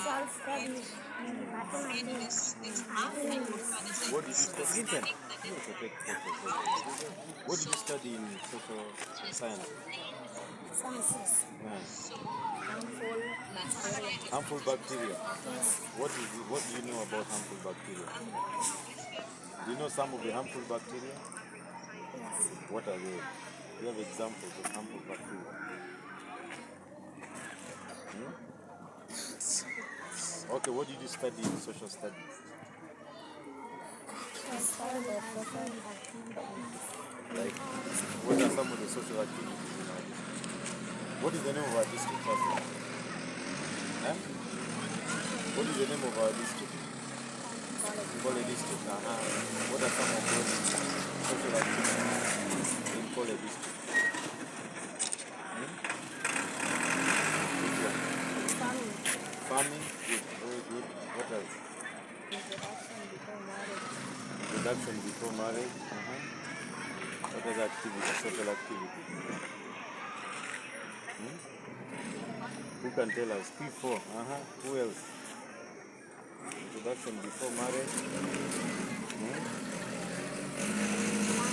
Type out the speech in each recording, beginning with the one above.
studies, mathematics, What did you study? Listen, what did you study in social science? sciences, Yeah. harmful bacteria. Harmful bacteria. Yes, What do you know about harmful bacteria? Do you know some of the harmful bacteria? yes. What are they? Do you have examples of harmful bacteria? Hmm? Okay, what did you study in social studies? I studied the social activities. Like, what are some of the social activities in our district? What is the name of our district first? Huh? What is the name of our district? Kole district. What are some of those social activities in Kole district? Which one? Farming, Farming? Good, very good. What else? introduction before marriage, Introduction before marriage. What other activities, social activities? Who can tell us? P4. Who else? Introduction before marriage.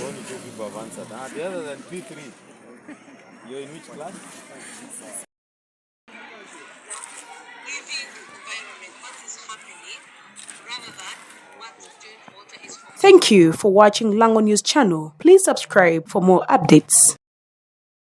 Only two people have answered. The other than P3. You're in which class? Thank you for watching Lango News channel. Please subscribe for more updates.